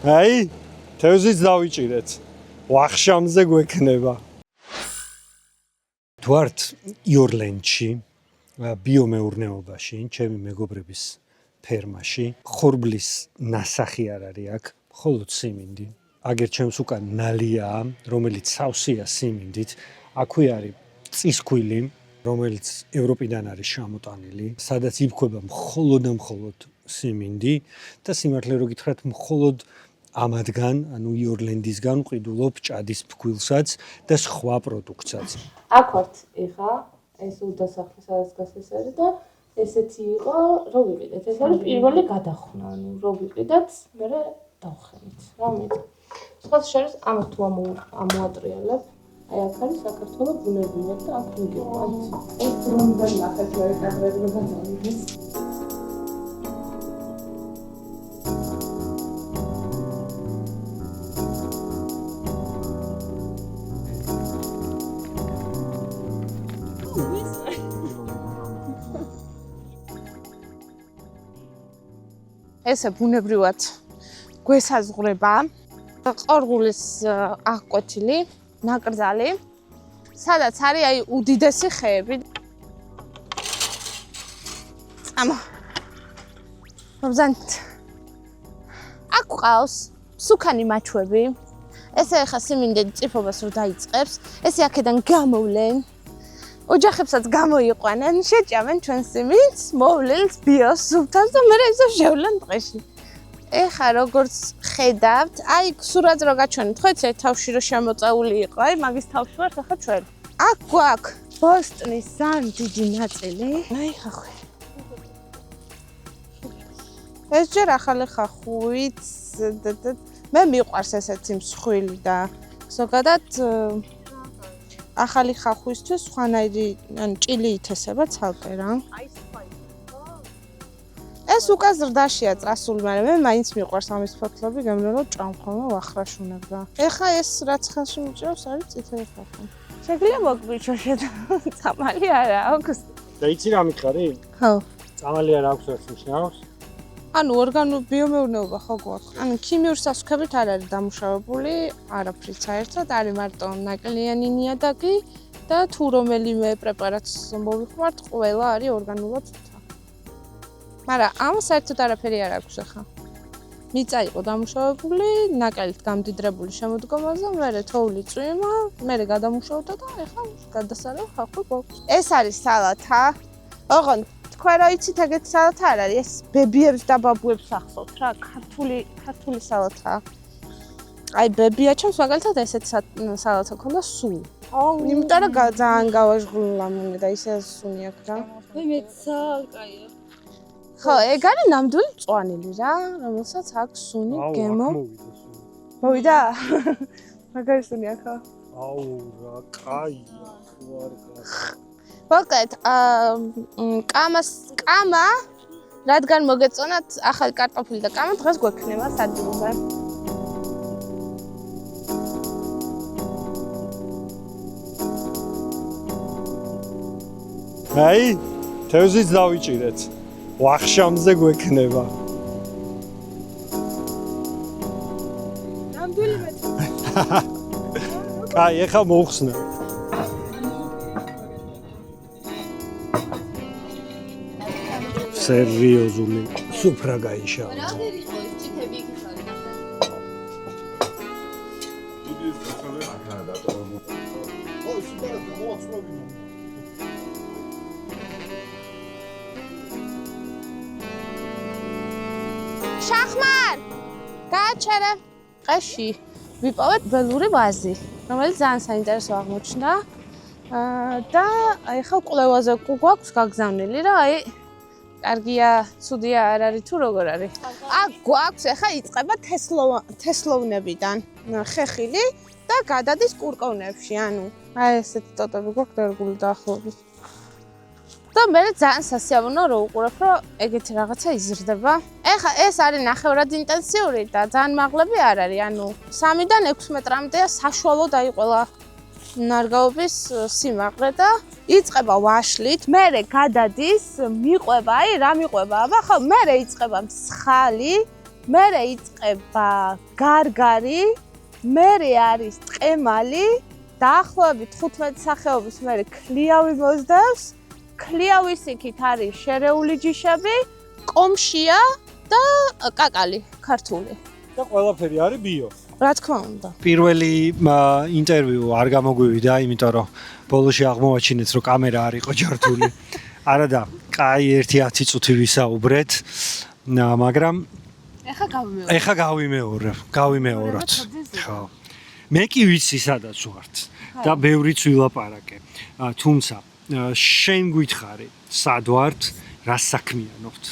აი, თევზიც დავიჭირეთ. ვახშამზე გვექნება. თუ ვართ იორლენდში, ბიომეურნეობაში, ჩემი მეგობრების ფერმაში, ხორბლის ნასახი არ არის აქ, მხოლოდ სიმინდი. აგერ ჩემს უკან ნალიაა, რომელიც სავსეა სიმინდით. აქვე არის წისქვილი, რომელიც ევროპიდან არის შემოტანილი, სადაც იბქვება მხოლოდ სიმინდი და სიმართლე რო გითხრათ, მხოლოდ ამადგან, ანუ იორლენდისგან ვყიდულობ ჭადის ფქვილსაც და სხვა პროდუქტსაც. აქ ვართ ეხა, ეს უდასახლი სადაც გასასარი და ესეთი იყო, რო ვიყიდეთ. ეს არის პირველი გადახნა, ანუ რო ვიყიდათ, მერე დავხენით. რა მეტი. სხვა შორის ამას თუ ამოატრიალებ, აი აქ არის საქართველოს ბუნებრივად და აქ ვიგებთ. ეს რომიდან ნახეთ მე კადრები გადავიდეს. ესე ბუნებრივად გვესაზღვრება ყორღულის აღკვეთილი ნაკრძალი, სადაც არის აი უდიდესი ხეები. ამა. მოგზანთ. აქ ყავს სუქანი მაჩვები. ესე ახლა სიმინდი წიფობას რო დაიწყებს, ესე აქედან გამოვლენ. ოჯახებსაც გამოიყვანენ, შეჭამენ ჩვენ სიმინდს, მოვლენს ბიოსუფთას და მერე ისევ შევლენ დღეში. ეხა როგორც ხედავთ, აი სურათს რო გაჩვენეთ, ხო იცით თავში რო შემოწეული იყო, აი მაგის თავში ვართ ახლა ჩვენ. აქ გვაქვს ბოსტნის ძალიან დიდი ნაწილი. აი ხახვი. ეს ჯერ ახალი ხახვით მე მიყვარს ესეთი მსხვილი და ზოგადად ახალი ხახვისთვის სხვანაირი ან ჭილი ითესება ცალკე რა. ეს უკან ზრდაშია წასული, მაგრამ მე მაინც მიყვარს ამის ფოთლები, გემრიელო ჭამხომა ვახრაშუნება. ეხა ეს რაც ხელში მიჭრავს არის წითელი ხახვი. შეგიძლია მოგბიჭო წამალი არა აქვს. და იცი რა მითხარი? ხო. წამალი არ აქვს რაც ნიშნავს? ანუ ორგანულ ბიომეურნეობა ხო გვაქვს. ანუ ქიმიური სასუქებით არ არის დამუშავებული, არაფრით საერთოდ, არის მარტო ნაკლიანი ნიადაგი და თუ რომელიმე პრეპარატს მოვიხმართ, ყველა არის ორგანულად ცუთა. მაგრამ ამ საერთოდ არაფერი არ აქვს ახლა. მიწა იყო დამუშავებული, ნაკელით გამდიდრებული შემოდგომაზე, მერე თოვლი წვიმა, მერე გადამუშავდა და ახლა გადასარევ ხახვი გვაქვს. ეს არის სალათა. ოღონდ თქვენ რა იცით ეგეთი სალათა არ არის, ეს ბებიებს და ბაბუებს ახსოვთ რა, ქართული სალათა. აი ბებია ჩემს მაგალითად ესეთი სალათა ქონდა სულ. იმიტომ რომ ძალიან გავაჟღულა მე და ისე სუნი აქვს რა. მეც კაია. ხო, ეგ არის ნამდვილი მწვანილი რა, რომელსაც აქვს სუნი გემო. მოვიდა? მაგარი სუნი ახლა. აუ რა კაია, ხო არ კაია. მოკლედ, კამა, რადგან მოგეწონათ ახალი კარტოფილი და კამა დღეს გვექნება სადილზე. აი, თევზიც დავიჭირეთ. ვახშამზე გვექნება. ნამდვილი მეტი. კაი, ეხა მოვხსნე. სერიოზული სუფრა გაიშალა. რა დერი ხო ის ჭიქები იქ არის ახლა. დიდი ხალხი ახლა დატოვებული. ო, სუპერ მოაწყობინო. შახმარ! გააჩერე. ყეში ვიპოვეთ ველური ვაზი, რომელიც ძალიან საინტერესო აღმოჩნდა. და აი ხა კვლევაზე გვაქვს გაგზავნილი რა, აი კარგია, ცუდია არ არის თუ როგორ არის. აქ გვაქვს ახლა იწყება თესლოვნებიდან ხეხილი და გადადის კურკოვნებში, ანუ აი ესეთი ტოტები გვაქვს დარგული დაახლოებით. და მე ძალიან სასიამოვნოა რომ უყურებ, რომ ეგეთი რაღაცა იზრდება. ეხლა ეს არის ნახევრად ინტენსიური და ძალიან მაღლები არ არის, ანუ 3-დან 6 მეტრამდეა საშუალო დაიყოლა ნარგავობის სიმაღლე და იწყება ვაშლით, მერე გადადის, მიყვება, აი რა მიყვება, აბა ხო, მერე იწყება მსხალი მერე იწყება გარგარი, მერე არის ტყემალი, დაახლოებით 15 სახეობის მერე ქლიავი მოსდევს, ქლიავის იქით არის შერეული ჯიშები, კომშია და კაკალი ქართული. და ყველაფერი არის ბიო. რა თქმა უნდა. პირველი ინტერვიუ არ გამოგვივიდა, იმიტომ რომ ბოლოში აღმოვაჩინეთ, რომ კამერა არ იყო ჯართული. არა და კაი 1-10 წუთი ვისაუბრეთ, მაგრამ ეხა გავიმეოროთ. ხო. მე კი ვიცი სადაც ვართ და ბევრიც ვილაპარაკე. თუმცა შენ გითხარი, სად ვართ, რა საქმიანობთ?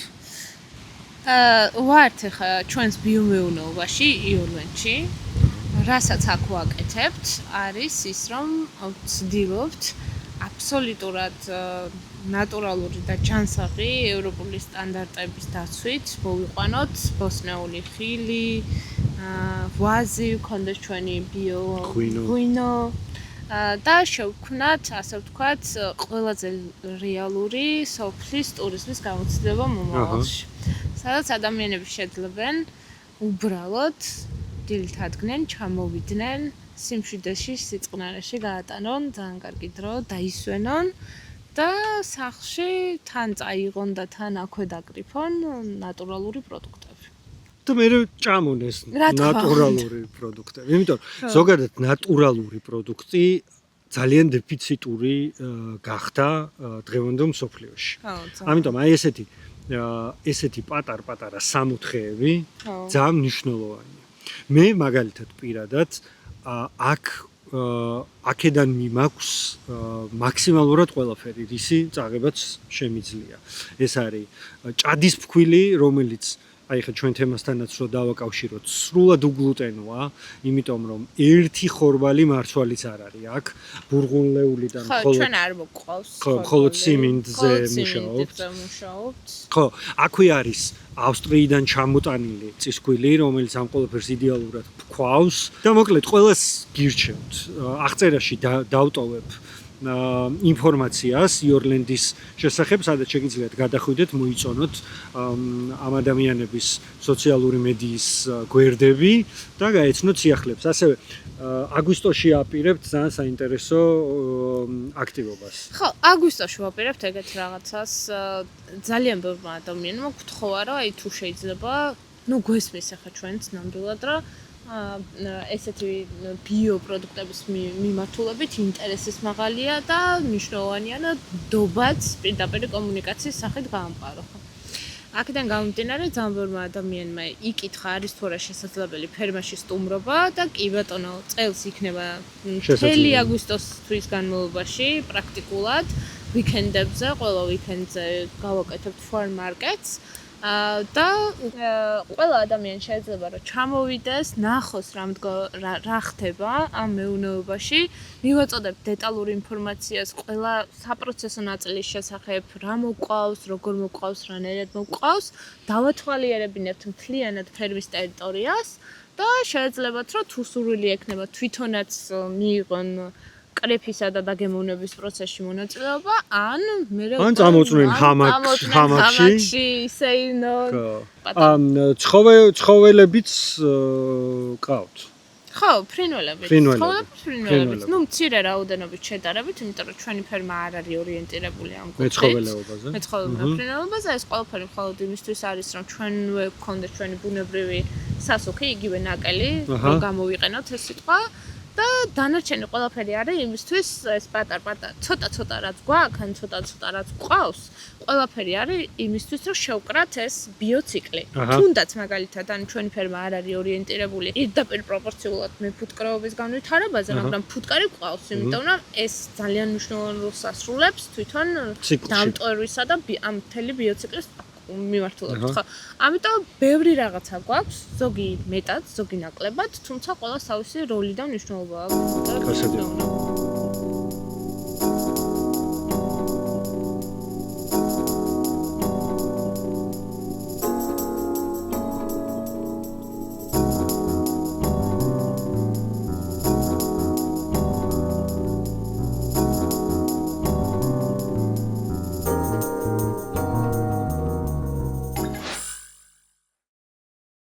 ვართ ხა ჩვენს ბიომეურნეობაში იონვენში, რასაც აქ ვაკეთებთ, არის ის, რომ ვცდილობთ აბსოლუტურად ნატურალური და ჯანსაღი ევროპული სტანდარტების დაცვით მოვიყვანოთ ბოსნეული ხილი, ვაზი, ქონდეს ჩვენი ბიო ღვინო და შევქმნათ, ასე ვთქვათ, ყველაზე რეალური სოფლის ტურიზმის გამოცდილება მომავალში. სადაც ადამიანები შეძლებენ უბრალოდ დილით ადგნენ, ჩამოვიდნენ, სიმშვიდეში, სიწყნარეში გაატანონ ძალიან კარგი დრო, დაისვენონ და სახლში თან წაიღონ და თან აქვე დაკრიფონ ნატურალური პროდუქტები. და მე ჭამონ ეს ნატურალური პროდუქტები. იმიტომ ზოგადად ნატურალური პროდუქტი ძალიან დეფიციტური გახდა დღევანდელ მსოფლიოში. ამიტომ აი ესეთი პატარ-პატარა სამოთხეები ძალიან მნიშვნელოვანია. მე მაგალითად პირადად აქედან მიმაქვს მაქსიმალურად ყველაფერი, რისი წაღებაც შემიძლია. ეს არის ჭადის ფქვილი, რომელიც აი ხა ჩვენ თემასთანაც რო დავაკავშიროთ, სრულად უგლუტენოა, იმიტომ რომ ერთი ხორბალი მარცვალიც არ არის აქ, ბურღუნლეულიდან ხოლო ჩვენ არ მოყავს. მხოლოდ სიმინდზე მუშაობთ. ხო, აქვე არის ავსტრიიდან ჩამოტანილი წისქვილი, რომელიც ამ ყველაფერს იდეალურად ფქვავს და მოკლედ ყველას გირჩევთ. აღწერაში დავტოვებ ინფორმაციას იორლენდის შესახებ, სადაც შეგიძლიათ გადახვიდეთ, მოიწონოთ ამ ადამიანების სოციალური მედიის გვერდები და გაეცნოთ სიახლეებს. ასევე აგვისტოში აპირებთ ძალიან საინტერესო აქტივობას. ხო, აგვისტოში ვაპირებთ ეგეთ რაღაცას. ძალიან ბევრმა ადამიანმა გთხოვა, რომ აი თუ შეიძლება, გვესმის ახლა ჩვენც ნამდვილად რა ესეთი ბიო პროდუქტების მიმართულებით ინტერესის მაღალია და მნიშვნელოვანია და დობაც პირდაპირ კომუნიკაციის სახით გაამყარო. აქედან გამომდინარე ძალიან ბევრმა ადამიანმა იკითხა, არის თუ არა შესაძლებელი ფერმაში სტუმრობა და კი ბატონო, წელს იქნება მთელი აგვისტოსთვის განმავლობაში პრაქტიკულად ვიკენდებზე, ყველა ვიკენდზე გავაკეთებთ farm markets. და ყველა ადამიანი შეიძლება რომ ჩამოვიდეს, ნახოს რა ხდება ამ მეურნეობაში, მივაწოდებ დეტალური ინფორმაციას ყველა საპროცესო ნაწილის შესახებ, რა მოყავს, როგორ მოყავს, რანაირად მოყავს, დავათვალიერებინებთ მთლიანად ფერმის ტერიტორიას და შეიძლებათ რომ თუ სურვილი ექნება თვითონაც მიიღონ კრეფისა და დაგემოვნების პროცესში მონაწილეობა, ან წამოწვნენ ჰამაკში, ისეინო. ცხოველებიც ყავთ. ხო, ფრინველებით. მცირე რაოდენობით შედარებით, იმიტომ რომ ჩვენი ფერმა არ არის ორიენტირებული ამ მეცხოველეობაზე. ფრინველებაზე ეს ყველაფერი მხოლოდ იმისთვის არის, რომ ჩვენვე გქონდეს ჩვენი ბუნებრივი სასუქი, იგივე ნაკელი, რომ გამოვიყენოთ ეს სიტყვა. და დანარჩენი ყველაფერი არის იმისთვის ეს პატარ-პატარ ცოტა-ცოტა რაც გვაქვს, ან ცოტა-ცოტა რაც გვყავს, ყველაფერი არის იმისთვის რომ შევკრათ ეს ბიოციკლი. თუნდაც მაგალითად ან ჩვენი ფერმა არ არის ორიენტირებული პირდაპირ პროპორციულად მეფუტკრეობის განვითარებაზე, მაგრამ ფუტკარი გვყავს, იმიტომ რომ ეს ძალიან მნიშვნელოვან როლს ასრულებს თვითონ დამტვერვისა და ამ მთელი ბიოციკლის მიმართულებით, ხო? ამიტომ ბევრი რაღაცა გვაქვს, ზოგი მეტად, ზოგი ნაკლებად, თუმცა ყველას თავისი როლი და მნიშვნელობა აქვს.